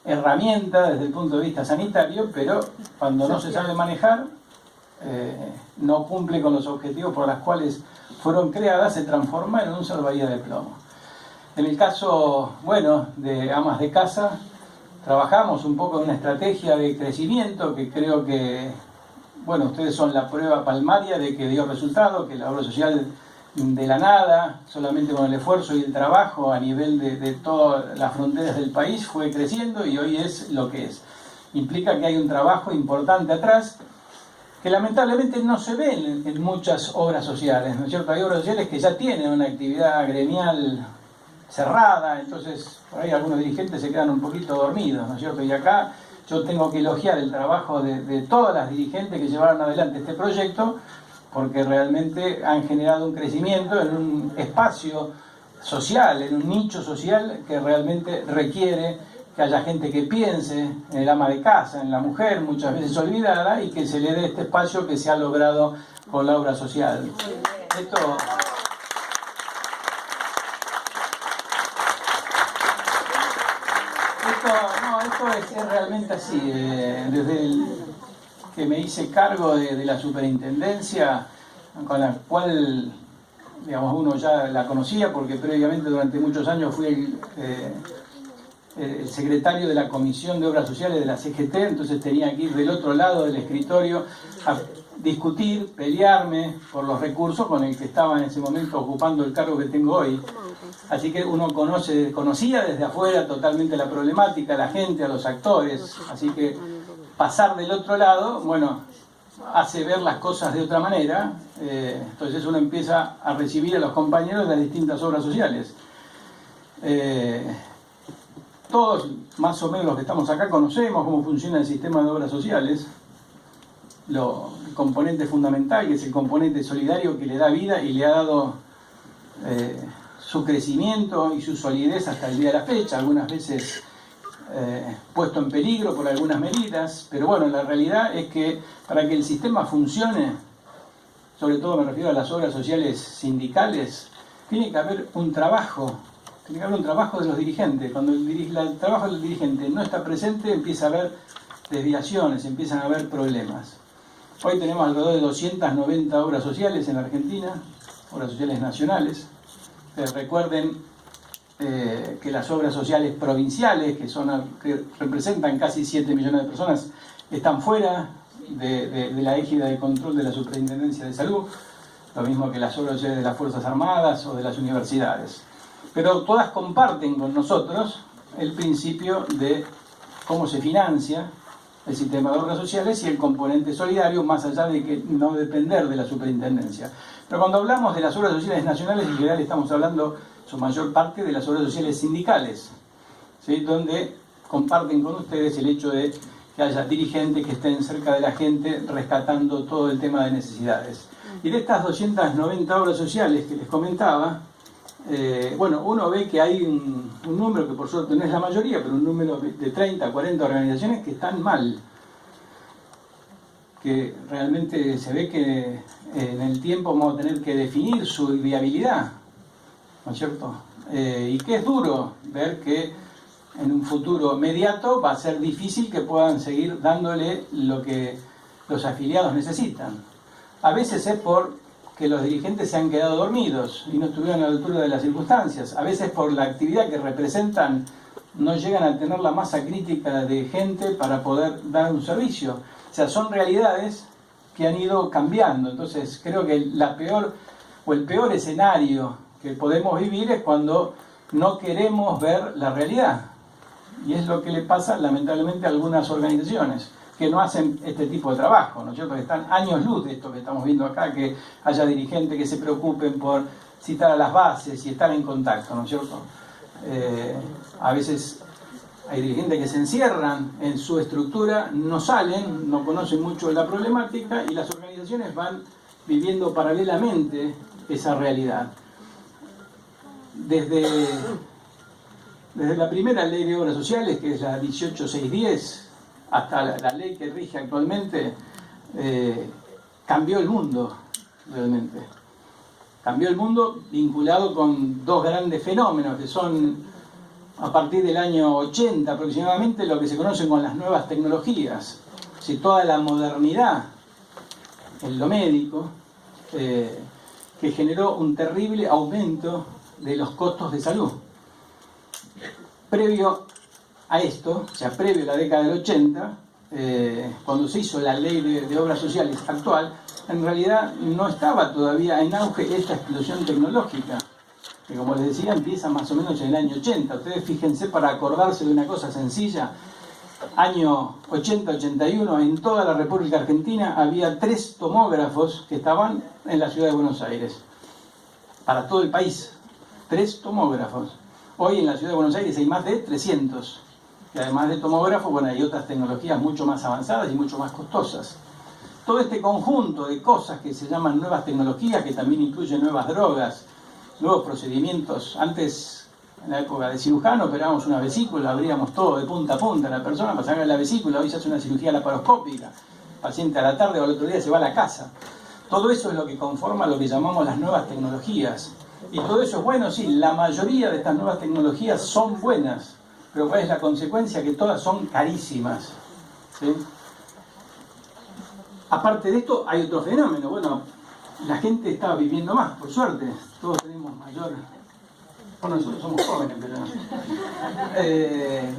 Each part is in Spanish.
herramienta desde el punto de vista sanitario, pero cuando no se sabe manejar, no cumple con los objetivos por los cuales fueron creadas, se transforma en un salvavidas de plomo. En el caso, bueno, de amas de casa, trabajamos un poco en una estrategia de crecimiento que creo que, bueno, ustedes son la prueba palmaria de que dio resultado, que la obra social de la nada, solamente con el esfuerzo y el trabajo a nivel de todas las fronteras del país fue creciendo y hoy es lo que es. Implica que hay un trabajo importante atrás que lamentablemente no se ve en muchas obras sociales, ¿no es cierto? Hay obras sociales que ya tienen una actividad gremial cerrada, entonces por ahí algunos dirigentes se quedan un poquito dormidos, ¿no es cierto? Y acá yo tengo que elogiar el trabajo de todas las dirigentes que llevaron adelante este proyecto, porque realmente han generado un crecimiento en un espacio social, en un nicho social que realmente requiere que haya gente que piense en el ama de casa, en la mujer, muchas veces olvidada, y que se le dé este espacio que se ha logrado con la obra social. Esto es realmente así. Desde el que me hice cargo de la superintendencia, con la cual, digamos, uno ya la conocía, porque previamente durante muchos años fui el secretario de la Comisión de Obras Sociales de la CGT, entonces tenía que ir del otro lado del escritorio a discutir, pelearme por los recursos con el que estaba en ese momento ocupando el cargo que tengo hoy. Así que uno conocía desde afuera totalmente la problemática, a la gente, a los actores, así que pasar del otro lado, bueno, hace ver las cosas de otra manera, entonces uno empieza a recibir a los compañeros de las distintas obras sociales. Todos, más o menos los que estamos acá, conocemos cómo funciona el sistema de obras sociales, el componente fundamental, que es el componente solidario que le da vida y le ha dado su crecimiento y su solidez hasta el día de la fecha, algunas veces puesto en peligro por algunas medidas, pero bueno, la realidad es que para que el sistema funcione, sobre todo me refiero a las obras sociales sindicales, tiene que haber un trabajo. Tiene que haber un trabajo de los dirigentes. Cuando el trabajo del dirigente no está presente, empieza a haber desviaciones, empiezan a haber problemas. Hoy tenemos alrededor de 290 obras sociales en la Argentina, obras sociales nacionales. Recuerden que las obras sociales provinciales, que representan casi 7 millones de personas, están fuera de la égida de control de la Superintendencia de Salud, lo mismo que las obras sociales de las Fuerzas Armadas o de las universidades. Pero todas comparten con nosotros el principio de cómo se financia el sistema de obras sociales y el componente solidario, más allá de que no depender de la superintendencia. Pero cuando hablamos de las obras sociales nacionales, en general estamos hablando, su mayor parte, de las obras sociales sindicales, ¿sí? Donde comparten con ustedes el hecho de que haya dirigentes que estén cerca de la gente rescatando todo el tema de necesidades. Y de estas 290 obras sociales que les comentaba, bueno, uno ve que hay un número, que por suerte no es la mayoría, pero un número de 30, 40 organizaciones que están mal, que realmente se ve que en el tiempo vamos a tener que definir su viabilidad, ¿no es cierto? Y que es duro ver que en un futuro inmediato va a ser difícil que puedan seguir dándole lo que los afiliados necesitan. A veces es porque los dirigentes se han quedado dormidos y no estuvieron a la altura de las circunstancias. A veces por la actividad que representan no llegan a tener la masa crítica de gente para poder dar un servicio. O sea, son realidades que han ido cambiando. Entonces creo que el peor escenario que podemos vivir es cuando no queremos ver la realidad. Y es lo que le pasa lamentablemente a algunas organizaciones que no hacen este tipo de trabajo, ¿no es cierto? Que están años luz de esto que estamos viendo acá, que haya dirigentes que se preocupen por citar a las bases y estar en contacto, ¿no es cierto? A veces hay dirigentes que se encierran en su estructura, no salen, no conocen mucho de la problemática y las organizaciones van viviendo paralelamente esa realidad. Desde la primera ley de obras sociales, que es la 18610, hasta la ley que rige actualmente, cambió el mundo, realmente. Cambió el mundo vinculado con dos grandes fenómenos, que son a partir del año 80 aproximadamente, lo que se conoce con las nuevas tecnologías. Si toda la modernidad en lo médico, que generó un terrible aumento de los costos de salud. Previo a esto, o sea, previo a la década del 80, cuando se hizo la ley de obras sociales actual, en realidad no estaba todavía en auge esta explosión tecnológica, que como les decía empieza más o menos en el año 80. Ustedes fíjense, para acordarse de una cosa sencilla, año 80-81, en toda la República Argentina había 3 tomógrafos que estaban en la ciudad de Buenos Aires, para todo el país, 3 tomógrafos. Hoy en la ciudad de Buenos Aires hay más de 300, y además de tomógrafos, bueno, hay otras tecnologías mucho más avanzadas y mucho más costosas. Todo este conjunto de cosas que se llaman nuevas tecnologías, que también incluyen nuevas drogas, nuevos procedimientos. Antes, en la época de cirujano, operábamos una vesícula, abríamos todo de punta a punta a la persona para sacar la vesícula. Hoy se hace una cirugía laparoscópica, el paciente a la tarde o al otro día se va a la casa. Todo eso es lo que conforma lo que llamamos las nuevas tecnologías. Y todo eso es bueno, sí, la mayoría de estas nuevas tecnologías son buenas, pero ¿cuál es la consecuencia? Que todas son carísimas, ¿sí? Aparte de esto, hay otro fenómeno. Bueno, la gente está viviendo más, por suerte. Todos tenemos mayor... Bueno, nosotros somos jóvenes, pero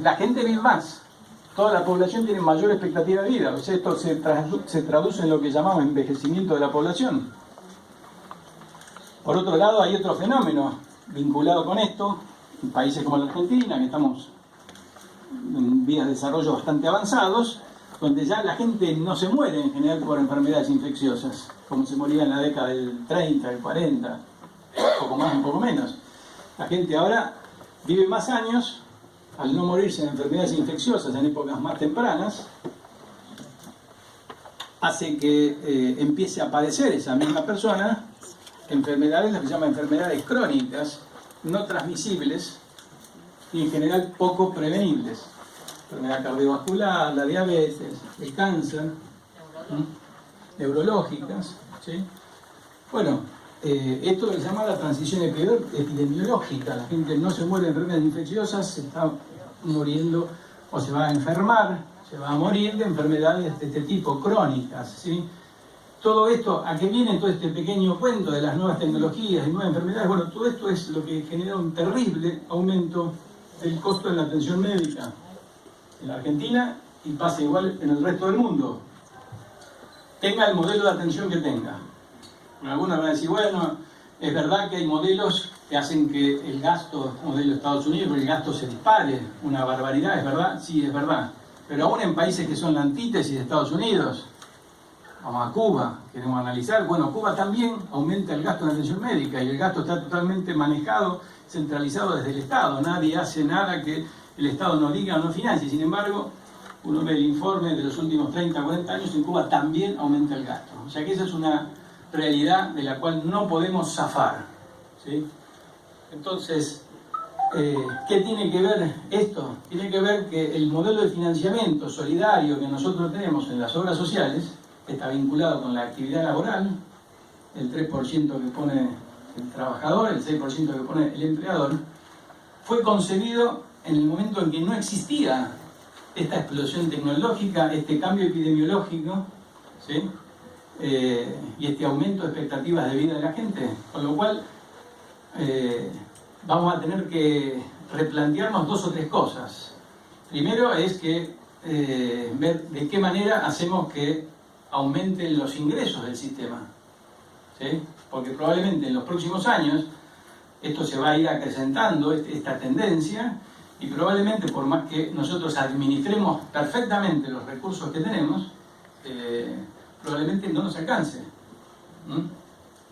la gente vive más. Toda la población tiene mayor expectativa de vida. O sea, esto se traduce en lo que llamamos envejecimiento de la población. Por otro lado, hay otro fenómeno vinculado con esto. En países como la Argentina, que estamos en vías de desarrollo bastante avanzados, donde ya la gente no se muere en general por enfermedades infecciosas, como se moría en la década del 30, del 40, un poco más, un poco menos. La gente ahora vive más años, al no morirse de enfermedades infecciosas en épocas más tempranas, hace que empiece a padecer esa misma persona enfermedades, las que se llaman enfermedades crónicas, no transmisibles y en general poco prevenibles. Enfermedad cardiovascular, la diabetes, el cáncer, neurológicas, ¿sí? Bueno, esto se llama la transición epidemiológica. La gente no se muere de enfermedades infecciosas, se está muriendo o se va a enfermar, se va a morir de enfermedades de este tipo, crónicas, ¿sí? Todo esto, ¿a qué viene todo este pequeño cuento de las nuevas tecnologías y nuevas enfermedades? Bueno, todo esto es lo que genera un terrible aumento del costo de la atención médica en la Argentina y pasa igual en el resto del mundo. Tenga el modelo de atención que tenga. Algunos van a decir, bueno, es verdad que hay modelos que hacen que el gasto, modelo de Estados Unidos, el gasto se dispare, una barbaridad, ¿es verdad? Sí, es verdad. Pero aún en países que son la antítesis de Estados Unidos, vamos a Cuba, queremos analizar, bueno, Cuba también aumenta el gasto en atención médica y el gasto está totalmente manejado, centralizado desde el Estado. Nadie hace nada que el Estado no diga o no financie. Sin embargo, uno ve el informe de los últimos 30, 40 años, en Cuba también aumenta el gasto. O sea que esa es una realidad de la cual no podemos zafar, ¿sí? Entonces, ¿qué tiene que ver esto? Tiene que ver que el modelo de financiamiento solidario que nosotros tenemos en las obras sociales está vinculado con la actividad laboral, el 3% que pone el trabajador, el 6% que pone el empleador, fue concebido en el momento en que no existía esta explosión tecnológica, este cambio epidemiológico, ¿sí? Y este aumento de expectativas de vida de la gente, con lo cual vamos a tener que replantearnos 2 o 3 cosas. Primero es que ver de qué manera hacemos que aumenten los ingresos del sistema, ¿sí? Porque probablemente en los próximos años esto se va a ir acrecentando, esta tendencia, y probablemente por más que nosotros administremos perfectamente los recursos que tenemos, probablemente no nos alcance,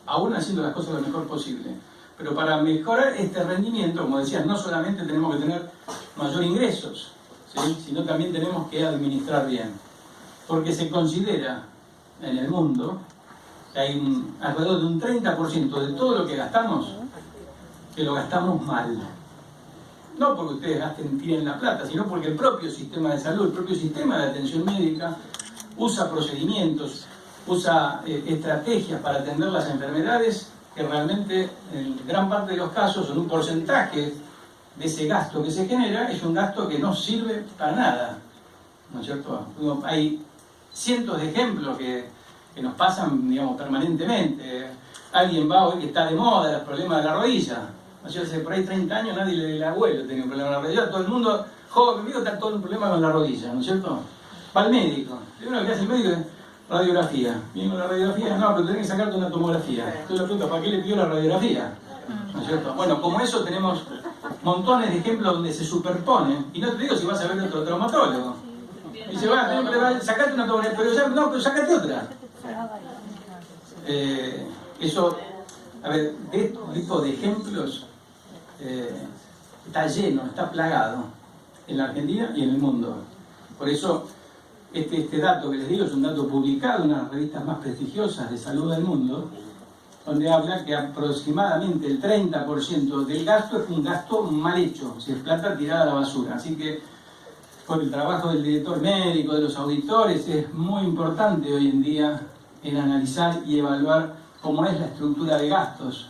aún haciendo las cosas lo mejor posible. Pero para mejorar este rendimiento, como decía, no solamente tenemos que tener mayor ingresos, ¿sí? Sino también tenemos que administrar bien. Porque se considera en el mundo que hay alrededor de un 30% de todo lo que gastamos, que lo gastamos mal. No porque ustedes tiren la plata, sino porque el propio sistema de salud, el propio sistema de atención médica usa procedimientos, usa estrategias para atender las enfermedades que realmente en gran parte de los casos son un porcentaje de ese gasto que se genera es un gasto que no sirve para nada, ¿no es cierto? Hay cientos de ejemplos que nos pasan, digamos, permanentemente. Alguien va hoy que está de moda, los problemas de la rodilla. ¿No es cierto? Hace por ahí 30 años nadie el abuelo tenía un problema de la rodilla, todo el mundo, joven conmigo, está todo un problema con la rodilla, ¿no es cierto? Va al médico. Lo primero que hace el médico es radiografía. Viene con la radiografía, no, pero tenés que sacarte una tomografía. Entonces le pregunto, ¿para qué le pidió la radiografía? ¿No es cierto? Bueno, como eso tenemos montones de ejemplos donde se superponen. Y no te digo si vas a ver otro traumatólogo. Y dice, sacate una tomografía, pero ya, no, pero sacate otra. Eso, a ver, de este tipo de ejemplos está lleno, está plagado en la Argentina y en el mundo. Por eso, este dato que les digo es un dato publicado en una de las revistas más prestigiosas de salud del mundo, donde habla que aproximadamente el 30% del gasto es un gasto mal hecho, o sea, es plata tirada a la basura. Así que, con el trabajo del director médico, de los auditores, es muy importante hoy en día en analizar y evaluar cómo es la estructura de gastos.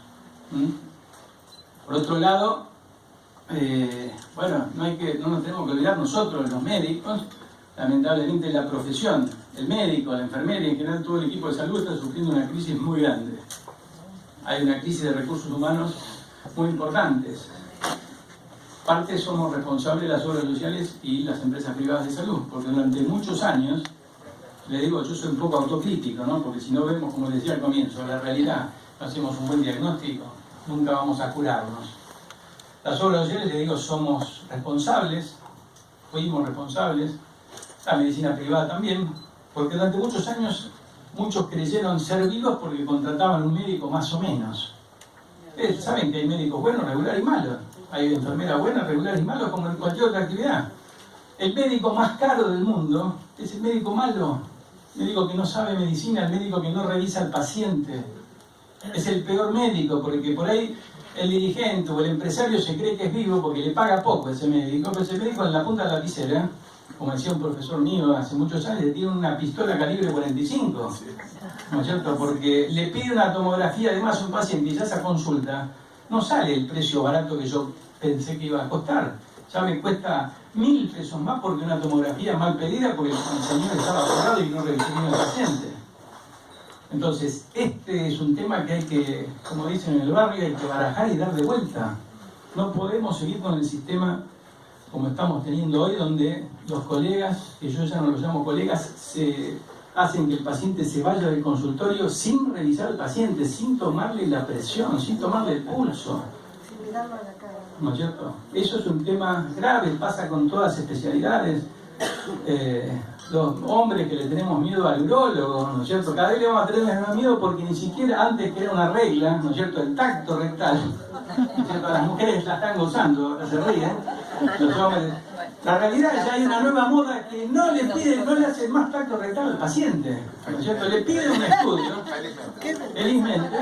Por otro lado, bueno, no nos tenemos que olvidar nosotros, los médicos, lamentablemente la profesión, el médico, la enfermera y en general todo el equipo de salud está sufriendo una crisis muy grande. Hay una crisis de recursos humanos muy importantes. Parte somos responsables de las obras sociales y las empresas privadas de salud, porque durante muchos años, les digo, yo soy un poco autocrítico, ¿no? Porque si no vemos, como decía al comienzo, la realidad, no hacemos un buen diagnóstico, nunca vamos a curarnos. Las obras sociales, les digo, somos responsables, fuimos responsables, la medicina privada también, porque durante muchos años muchos creyeron ser vivos porque contrataban un médico más o menos. Ustedes saben que hay médicos buenos, regulares y malos. Hay enfermeras buenas, regulares y malos, como en cualquier otra actividad. El médico más caro del mundo es el médico malo, el médico que no sabe medicina, el médico que no revisa al paciente. Es el peor médico, porque por ahí el dirigente o el empresario se cree que es vivo porque le paga poco a ese médico, pero ese médico en la punta de la lapicera, como decía un profesor mío hace muchos años, le tiene una pistola calibre 45, ¿no es cierto? Porque le pide una tomografía además a un paciente y ya esa consulta no sale el precio barato que yo pensé que iba a costar. Ya me cuesta 1000 pesos más porque una tomografía mal pedida porque el señor estaba apurado y no revisó bien al paciente. Entonces, este es un tema que hay que, como dicen en el barrio, hay que barajar y dar de vuelta. No podemos seguir con el sistema como estamos teniendo hoy, donde los colegas, que yo ya no los llamo colegas, se hacen que el paciente se vaya del consultorio sin revisar al paciente, sin tomarle la presión, sin tomarle el pulso. ¿No es cierto? Eso es un tema grave, pasa con todas las especialidades. Los hombres que le tenemos miedo al urólogo, ¿no es cierto? Cada vez le vamos a tener más miedo porque ni siquiera antes que era una regla, ¿no es cierto? El tacto rectal, ¿no es cierto? Las mujeres la están gozando, ahora se ríen. Los hombres. La realidad es que hay una nueva moda que no le hace más tacto rectal al paciente, ¿no es cierto? Le piden un estudio, felizmente,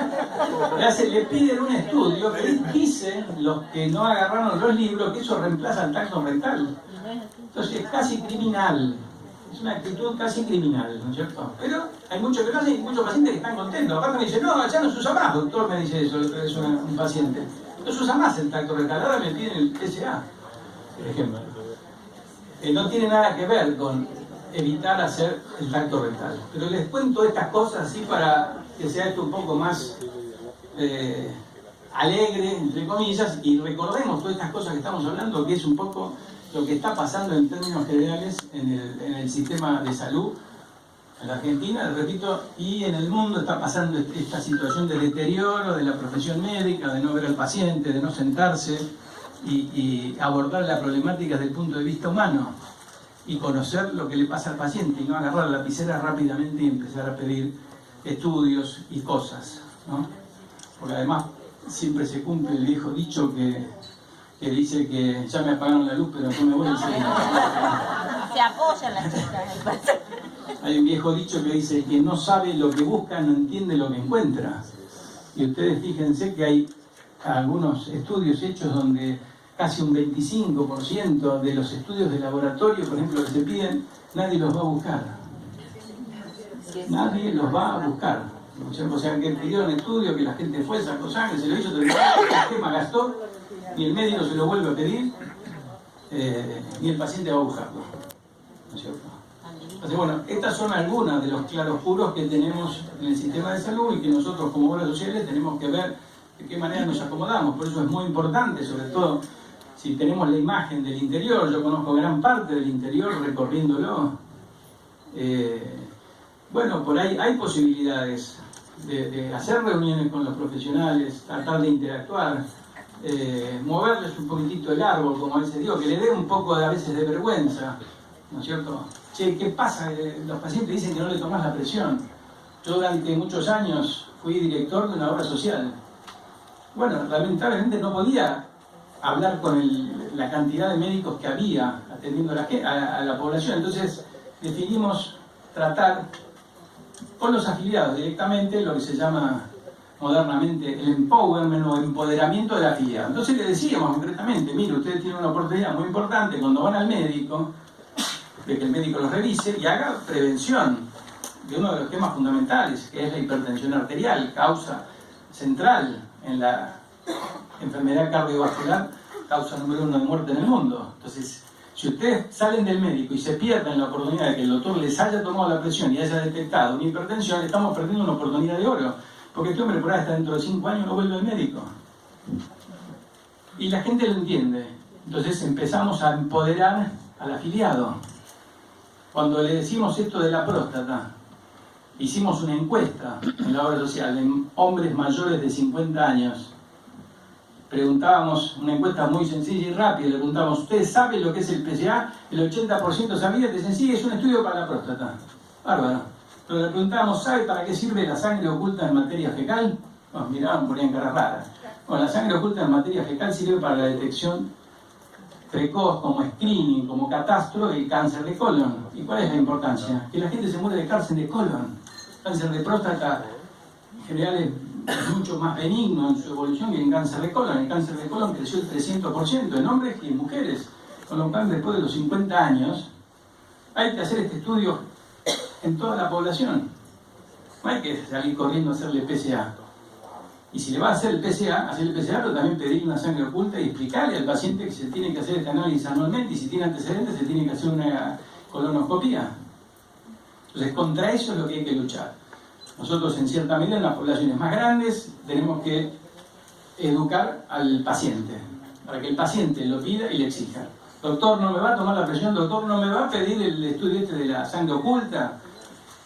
le piden un estudio que dicen los que no agarraron los libros que eso reemplaza el tacto rectal. Entonces es casi criminal, es una actitud casi criminal, ¿no es cierto? Pero hay muchos que lo hacen y muchos pacientes que están contentos. Aparte me dicen, no, ya no se usa más, doctor, me dice eso, es un paciente. No se usa más el tacto rectal, ahora me piden el PSA, por ejemplo. No tiene nada que ver con evitar hacer el tacto rectal. Pero les cuento estas cosas así para que sea esto un poco más alegre, entre comillas, y recordemos todas estas cosas que estamos hablando, que es un poco lo que está pasando en términos generales en el sistema de salud en la Argentina, repito, y en el mundo está pasando esta situación de deterioro de la profesión médica, de no ver al paciente, de no sentarse y abordar la problemática desde el punto de vista humano y conocer lo que le pasa al paciente y no agarrar la lapicera rápidamente y empezar a pedir estudios y cosas, ¿no? Porque además siempre se cumple el viejo dicho que dice que ya me apagaron la luz pero no me voy a enseñar. Se apoyan las chicas. Hay un viejo dicho que dice que no sabe lo que busca no entiende lo que encuentra. Y ustedes fíjense que hay algunos estudios hechos donde casi un 25% de los estudios de laboratorio, por ejemplo, que se piden, nadie los va a buscar. Nadie los va a buscar. O sea, que pidieron estudios, que la gente fue, sacó sangre, se lo hizo, el sistema gastó ni el médico se lo vuelve a pedir, ni el paciente va a buscarlo, ¿no es cierto? Entonces, bueno, estas son algunas de los claroscuros que tenemos en el sistema de salud y que nosotros como obras sociales tenemos que ver de qué manera nos acomodamos. Por eso es muy importante, sobre todo si tenemos la imagen del interior. Yo conozco gran parte del interior recorriéndolo. Bueno, por ahí hay posibilidades de hacer reuniones con los profesionales, tratar de interactuar, moverles un poquitito el árbol, como a veces digo, que le dé un poco a veces de vergüenza, ¿no es cierto? Che, ¿qué pasa? Los pacientes dicen que no le tomás la presión. Yo durante muchos años fui director de una obra social. Bueno, lamentablemente no podía hablar con la cantidad de médicos que había atendiendo a la población. Entonces decidimos tratar con los afiliados directamente lo que se llama modernamente el empowerment o empoderamiento del afiliado. Entonces le decíamos concretamente, mire, ustedes tienen una oportunidad muy importante cuando van al médico, de que el médico los revise y haga prevención de uno de los temas fundamentales, que es la hipertensión arterial, causa central en la enfermedad cardiovascular, causa número 1 de muerte en el mundo. Entonces, si ustedes salen del médico y se pierden la oportunidad de que el doctor les haya tomado la presión y haya detectado una hipertensión, estamos perdiendo una oportunidad de oro, porque este hombre por ahí hasta dentro de 5 años no vuelve al médico. Y la gente lo entiende. Entonces empezamos a empoderar al afiliado. Cuando le decimos esto de la próstata, hicimos una encuesta en la obra social en hombres mayores de 50 años. Preguntábamos, una encuesta muy sencilla y rápida, le preguntábamos, ¿ustedes saben lo que es el PSA? El 80% sabía, te dicen, sí, es un estudio para la próstata. Bárbaro. Pero le preguntábamos, ¿sabe para qué sirve la sangre oculta en materia fecal? Nos miraban, ponían caras raras. Bueno, la sangre oculta en materia fecal sirve para la detección precoz, como screening, como catastro del cáncer de colon. ¿Y cuál es la importancia? Que la gente se muere de cáncer de colon. Cáncer de próstata en general es mucho más benigno en su evolución que el cáncer de colon. El cáncer de colon creció el 300% en hombres y en mujeres. Con lo cual, después de los 50 años, hay que hacer este estudio en toda la población. No hay que salir corriendo a hacerle PSA. Y si le va a hacer el PSA, pero también pedir una sangre oculta y explicarle al paciente que se tiene que hacer este análisis anualmente y si tiene antecedentes se tiene que hacer una colonoscopia. Entonces, contra eso es lo que hay que luchar. Nosotros, en cierta medida, en las poblaciones más grandes, tenemos que educar al paciente, para que el paciente lo pida y le exija. Doctor, ¿no me va a tomar la presión? Doctor, ¿no me va a pedir el estudio este de la sangre oculta?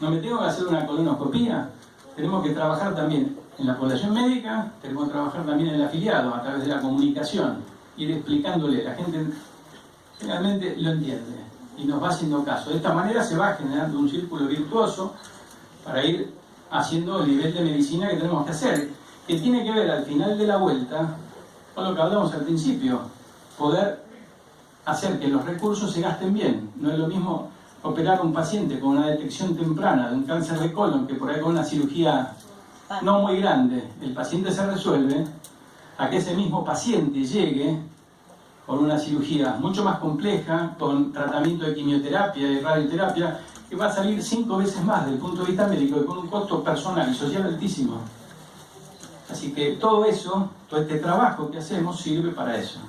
¿No me tengo que hacer una colonoscopia? Tenemos que trabajar también en la población médica, tenemos que trabajar también en el afiliado, a través de la comunicación, ir explicándole. La gente realmente lo entiende y nos va haciendo caso. De esta manera se va generando un círculo virtuoso para ir haciendo el nivel de medicina que tenemos que hacer, que tiene que ver al final de la vuelta con lo que hablamos al principio, poder hacer que los recursos se gasten bien. No es lo mismo operar a un paciente con una detección temprana de un cáncer de colon, que por ahí con una cirugía no muy grande el paciente se resuelve, a que ese mismo paciente llegue con una cirugía mucho más compleja, con tratamiento de quimioterapia y radioterapia, que va a salir 5 veces más desde el punto de vista médico y con un costo personal y social altísimo. Así que todo eso, todo este trabajo que hacemos sirve para eso.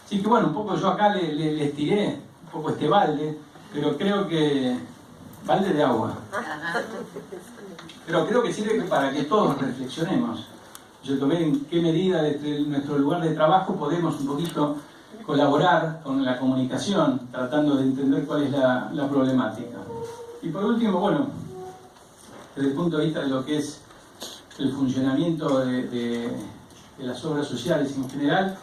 Así que bueno, un poco yo acá les tiré un poco este balde, pero creo que... balde de agua. Pero creo que sirve para que todos reflexionemos. Yo tomé en qué medida desde nuestro lugar de trabajo podemos un poquito colaborar con la comunicación, tratando de entender cuál es la problemática. Y por último, bueno, desde el punto de vista de lo que es el funcionamiento de las obras sociales en general,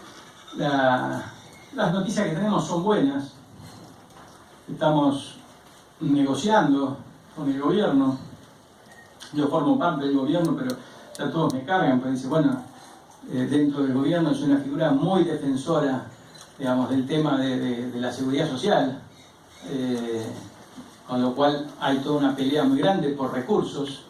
las noticias que tenemos son buenas. Estamos negociando con el gobierno. Yo formo parte del gobierno, pero ya todos me cargan, porque dice, bueno, dentro del gobierno es una figura muy defensora, digamos, del tema de la seguridad social, con lo cual hay toda una pelea muy grande por recursos.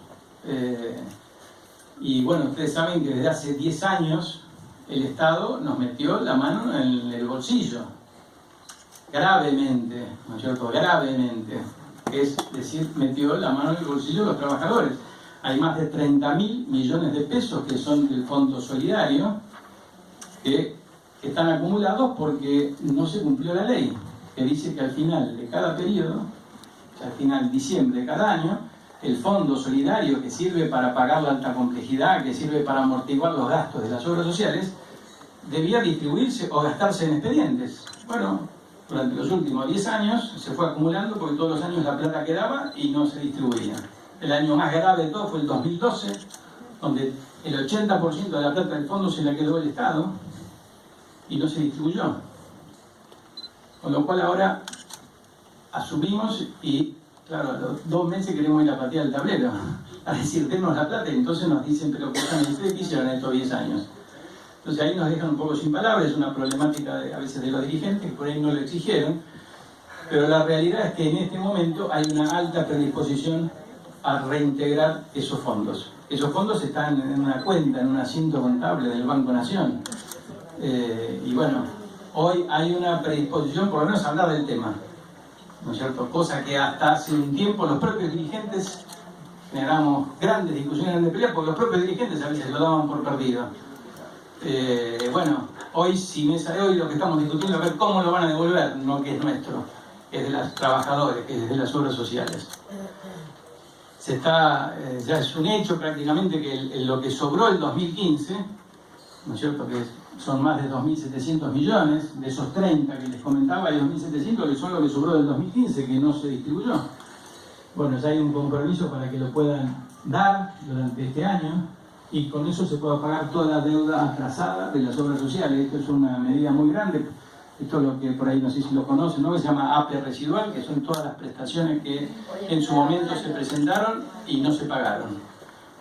Y bueno, ustedes saben que desde hace 10 años el Estado nos metió la mano en el bolsillo, gravemente, ¿no es cierto? Gravemente. Es decir, metió la mano en el bolsillo de los trabajadores. Hay más de 30.000 millones de pesos que son del Fondo Solidario, que que están acumulados porque no se cumplió la ley, que dice que al final de cada periodo, o sea, al final de diciembre de cada año, el fondo solidario que sirve para pagar la alta complejidad, que sirve para amortiguar los gastos de las obras sociales, debía distribuirse o gastarse en expedientes. Bueno, durante los últimos 10 años se fue acumulando porque todos los años la plata quedaba y no se distribuía. El año más grave de todo fue el 2012, donde el 80% de la plata del fondo se la quedó el Estado y no se distribuyó. Con lo cual ahora asumimos y, claro, a los 2 meses queremos ir a patear el tablero, a decir, denos la plata, y entonces nos dicen, pero ¿ustedes qué hicieron estos 10 años? Entonces ahí nos dejan un poco sin palabras, es una problemática a veces de los dirigentes que por ahí no lo exigieron, pero la realidad es que en este momento hay una alta predisposición a reintegrar esos fondos. Esos fondos están en una cuenta, en un asiento contable del Banco Nación. Y bueno, hoy hay una predisposición por lo menos a hablar del tema, ¿no es cierto? Cosa que hasta hace un tiempo los propios dirigentes generamos grandes discusiones de pelea, porque los propios dirigentes a veces lo daban por perdido. Bueno, hoy, si mesa de hoy, lo que estamos discutiendo es ver cómo lo van a devolver, no que es nuestro, que es de los trabajadores, que es de las obras sociales. Ya es un hecho prácticamente que lo que sobró el 2015, ¿no es cierto?, que son más de 2.700 millones, de esos 30 que les comentaba, hay 2.700 que son lo que sobró del 2015, que no se distribuyó. Bueno, ya hay un compromiso para que lo puedan dar durante este año, y con eso se pueda pagar toda la deuda atrasada de las obras sociales. Esto es una medida muy grande. Esto es lo que por ahí no sé si lo conocen, ¿no? Que se llama APE residual, que son todas las prestaciones que en su momento se presentaron y no se pagaron,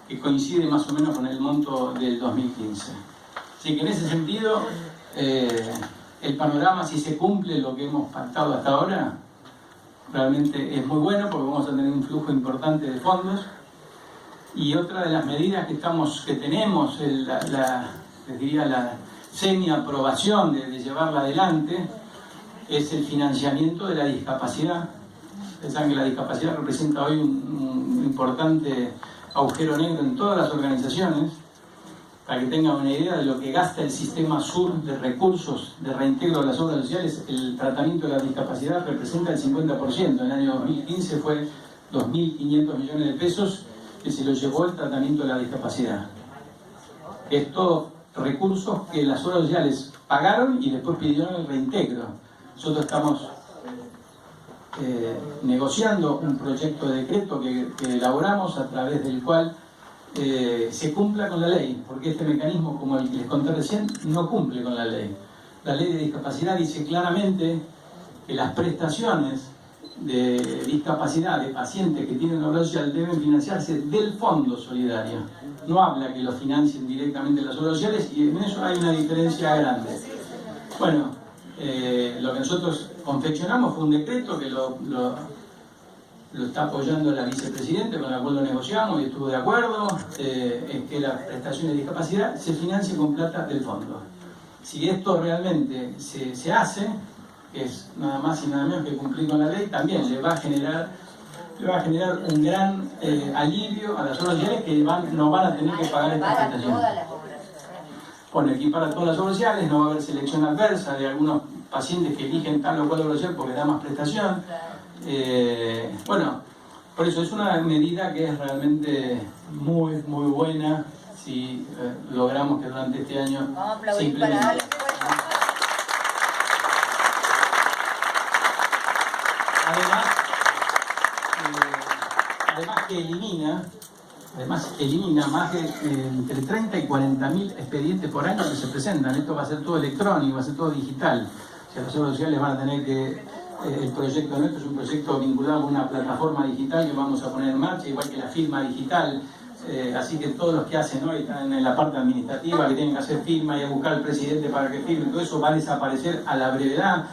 que coincide más o menos con el monto del 2015. Así que en ese sentido, el panorama, si se cumple lo que hemos pactado hasta ahora, realmente es muy bueno porque vamos a tener un flujo importante de fondos. Y otra de las medidas que tenemos, les diría la semi-aprobación de llevarla adelante, es el financiamiento de la discapacidad. Ustedes saben que la discapacidad representa hoy un importante agujero negro en todas las organizaciones. Para que tengan una idea de lo que gasta el sistema sur de recursos de reintegro de las obras sociales, el tratamiento de la discapacidad representa el 50%. En el año 2015 fue 2.500 millones de pesos que se lo llevó el tratamiento de la discapacidad. Es todo recursos que las obras sociales pagaron y después pidieron el reintegro. Nosotros estamos negociando un proyecto de decreto que elaboramos a través del cual se cumpla con la ley, porque este mecanismo, como el que les conté recién, no cumple con la ley. La ley de discapacidad dice claramente que las prestaciones de discapacidad de pacientes que tienen obra social deben financiarse del fondo solidario. No habla que lo financien directamente las obras sociales, y en eso hay una diferencia grande. Bueno, lo que nosotros confeccionamos fue un decreto que lo está apoyando la vicepresidenta, con la cual lo negociamos y estuvo de acuerdo, en que las prestaciones de discapacidad se financien con plata del fondo. Si esto realmente se hace, que es nada más y nada menos que cumplir con la ley, también le va a generar un gran alivio a las obras sociales que no van a tener que pagar estas prestaciones. Bueno, equipar a todas las obras sociales, no va a haber selección adversa de algunos pacientes que eligen tal o cual obra social porque da más prestación. Bueno, por eso es una medida que es realmente muy, muy buena si logramos que durante este año se implemente. Además que elimina más de entre 30 y 40.000 expedientes por año que se presentan. Esto va a ser todo electrónico, va a ser todo digital. O sea, las obras sociales van a tener que... el proyecto nuestro es un proyecto vinculado con una plataforma digital que vamos a poner en marcha, igual que la firma digital. Así que todos los que hacen hoy están en la parte administrativa, que tienen que hacer firma y a buscar al presidente para que firme, todo eso va a desaparecer a la brevedad,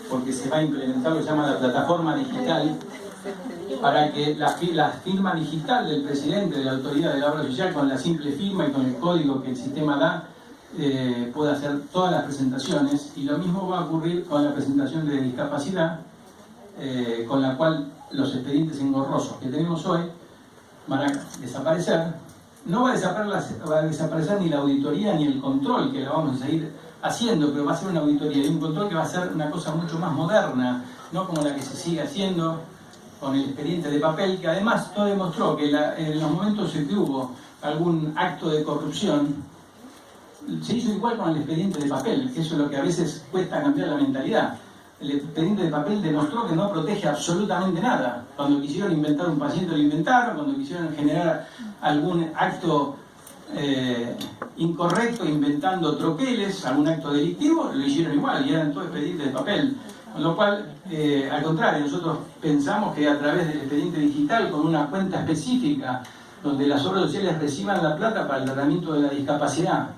porque se va a implementar lo que se llama la plataforma digital, para que la firma digital del presidente, de la autoridad de la obra social, con la simple firma y con el código que el sistema da, pueda hacer todas las presentaciones. Y lo mismo va a ocurrir con la presentación de discapacidad, con la cual los expedientes engorrosos que tenemos hoy van a desaparecer. No va a desaparecer ni la auditoría ni el control, que lo vamos a seguir haciendo, pero va a ser una auditoría y un control que va a ser una cosa mucho más moderna, no como la que se sigue haciendo con el expediente de papel, que además todo demostró que en los momentos en que hubo algún acto de corrupción, se hizo igual con el expediente de papel, que eso es lo que a veces cuesta cambiar la mentalidad. El expediente de papel demostró que no protege absolutamente nada. Cuando quisieron inventar un paciente lo inventaron, cuando quisieron generar algún acto incorrecto inventando troqueles, algún acto delictivo, lo hicieron igual y eran todo expedientes de papel. Con lo cual, al contrario, nosotros pensamos que a través del expediente digital, con una cuenta específica, donde las obras sociales reciban la plata para el tratamiento de la discapacidad,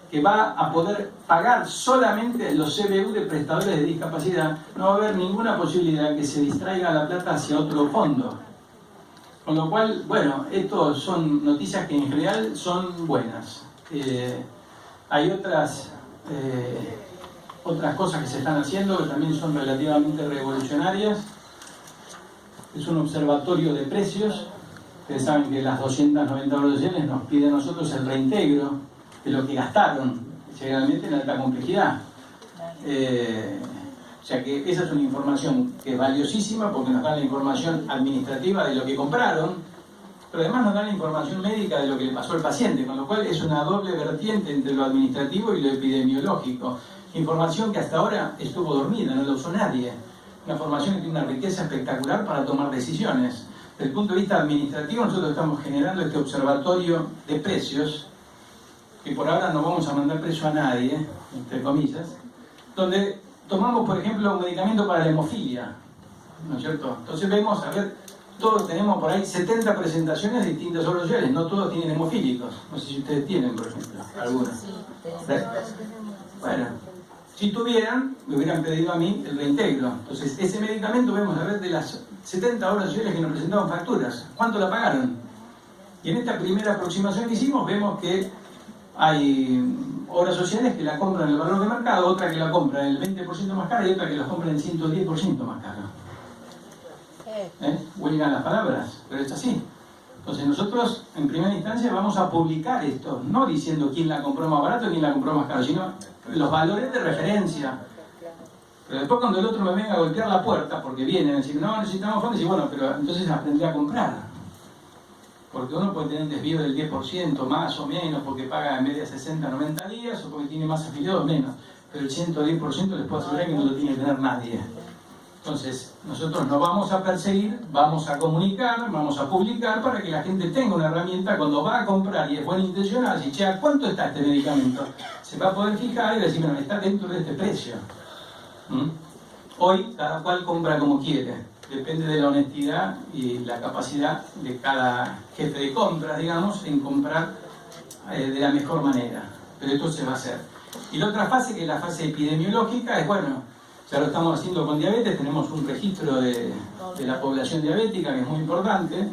que va a poder pagar solamente los CBU de prestadores de discapacidad, no va a haber ninguna posibilidad que se distraiga la plata hacia otro fondo. Con lo cual, bueno, estas son noticias que en general son buenas. Hay otras cosas que se están haciendo que también son relativamente revolucionarias. Es un observatorio de precios. Ustedes saben que las 290 obras sociales nos piden a nosotros el reintegro de lo que gastaron, generalmente en alta complejidad. O sea que esa es una información que es valiosísima porque nos da la información administrativa de lo que compraron, pero además nos da la información médica de lo que le pasó al paciente, con lo cual es una doble vertiente entre lo administrativo y lo epidemiológico. Información que hasta ahora estuvo dormida, no la usó nadie. Una información que tiene una riqueza espectacular para tomar decisiones. Desde el punto de vista administrativo, nosotros estamos generando este observatorio de precios, que por ahora no vamos a mandar precio a nadie, entre comillas, donde tomamos, por ejemplo, un medicamento para la hemofilia, ¿no es cierto? Entonces vemos, a ver, todos tenemos por ahí 70 presentaciones de distintas obras sociales, no todos tienen hemofílicos, no sé si ustedes tienen, por ejemplo, algunos. Bueno, si tuvieran, me hubieran pedido a mí el reintegro. Entonces, ese medicamento vemos, a ver, de las 70 obras sociales que nos presentaban facturas, ¿cuánto la pagaron? Y en esta primera aproximación que hicimos, vemos que hay obras sociales que la compran en el valor de mercado, otra que la compran el 20% más cara y otra que la compran el 110% más cara. Huelgan las palabras, pero es así. Entonces nosotros, en primera instancia, vamos a publicar esto, no diciendo quién la compró más barato y quién la compró más caro, sino los valores de referencia. Pero después cuando el otro me venga a golpear la puerta, porque vienen a decir, no, necesitamos fondos, y bueno, pero entonces aprendré a comprar. Porque uno puede tener un desvío del 10% más o menos, porque paga en vez de 60, 90 días, o porque tiene más afiliados menos. Pero el 110% les puedo asegurar que no lo tiene que tener nadie. Entonces, nosotros nos vamos a perseguir, vamos a comunicar, vamos a publicar para que la gente tenga una herramienta cuando va a comprar y es buena intencionada, si che, ¿cuánto está este medicamento? Se va a poder fijar y decir, bueno, está dentro de este precio. Hoy cada cual compra como quiere, depende de la honestidad y la capacidad de cada jefe de compra, digamos, en comprar de la mejor manera. Pero esto se va a hacer. Y la otra fase, que es la fase epidemiológica, es bueno, ya lo estamos haciendo con diabetes, tenemos un registro de la población diabética que es muy importante,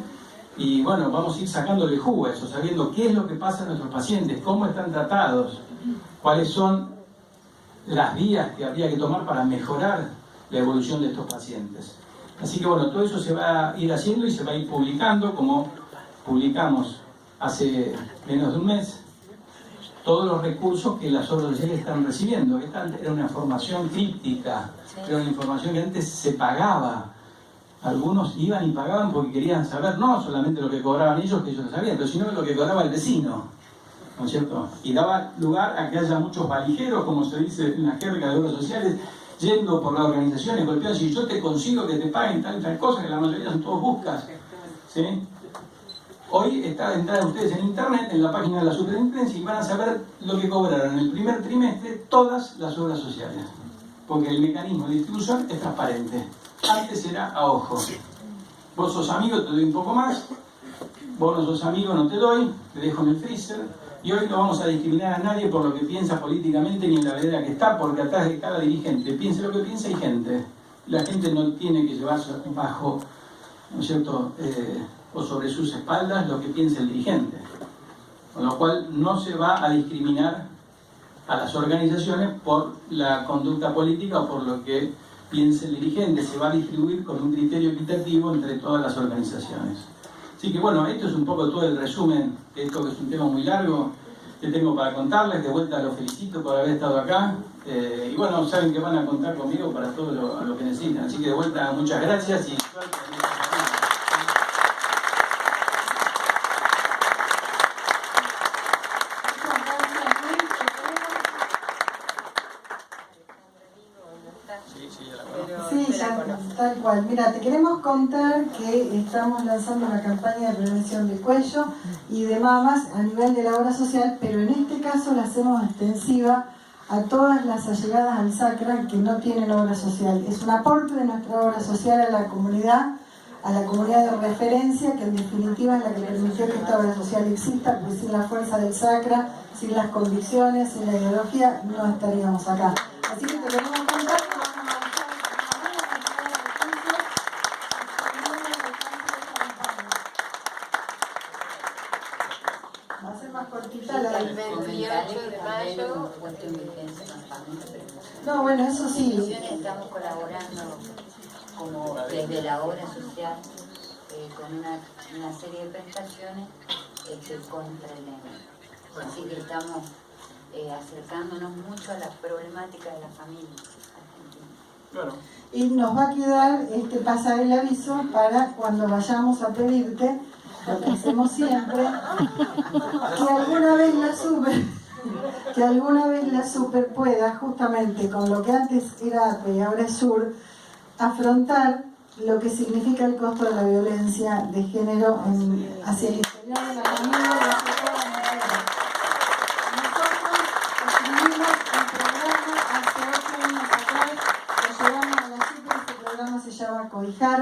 y bueno, vamos a ir sacándole el jugo a eso, sabiendo qué es lo que pasa a nuestros pacientes, cómo están tratados, cuáles son las vías que habría que tomar para mejorar la evolución de estos pacientes. Así que bueno, todo eso se va a ir haciendo y se va a ir publicando, como publicamos hace menos de un mes, todos los recursos que las obras sociales están recibiendo. Esta era una formación críptica, era una información que antes se pagaba. Algunos iban y pagaban porque querían saber no solamente lo que cobraban ellos, que ellos lo sabían, pero sino lo que cobraba el vecino, ¿no es cierto? Y daba lugar a que haya muchos valijeros, como se dice en la jerga de obras sociales, yendo por las organizaciones, golpeando, si yo te consigo que te paguen tal y tal cosa, que la mayoría son todos buscas, ¿sí? Hoy está entrada ustedes en internet, en la página de la superintendencia, y van a saber lo que cobraron en el primer trimestre todas las obras sociales. Porque el mecanismo de distribución es transparente. Antes era a ojo. Vos sos amigo, te doy un poco más. Vos no sos amigo, no te doy. Te dejo en el freezer. Y hoy no vamos a discriminar a nadie por lo que piensa políticamente ni en la vereda que está, porque atrás de cada dirigente piense lo que piensa hay gente. La gente no tiene que llevarse bajo, ¿no es cierto?, o sobre sus espaldas lo que piensa el dirigente. Con lo cual no se va a discriminar a las organizaciones por la conducta política o por lo que piense el dirigente. Se va a distribuir con un criterio equitativo entre todas las organizaciones. Así que bueno, esto es un poco todo el resumen de esto, que es un tema muy largo. que tengo para contarles. De vuelta los felicito por haber estado acá. Y bueno, saben que van a contar conmigo para todo lo que necesiten. Así que de vuelta, muchas gracias y suerte. Sí, ya, tal cual. Mira, te queremos contar que estamos lanzando una campaña de prevención de cuello y de mamas a nivel de la obra social, pero en este caso la hacemos extensiva a todas las allegadas al SACRA que no tienen obra social. Es un aporte de nuestra obra social a la comunidad de referencia, que en definitiva es la que permitió que esta obra social exista, porque sin la fuerza del SACRA, sin las convicciones, sin la ideología, no estaríamos acá. Así que te queremos contar que vamos a avanzar va a ser más cortita la El 28 de mayo. No, bueno, eso sí. Estamos colaborando como desde la obra social con una serie de prestaciones contra el dengue. Así que estamos acercándonos mucho a la problemática de la familia argentina. Claro. Y nos va a quedar pasar el aviso para cuando vayamos a pedirte, lo que hacemos siempre, que alguna vez la super pueda, justamente con lo que antes era ATE y ahora es SUR, afrontar lo que significa el costo de la violencia de género hacia el interior de la familia y hacia todas las mujeres. Nosotros escribimos un programa hace 8 años atrás, lo llevamos a la super, este programa se llama Cobijar.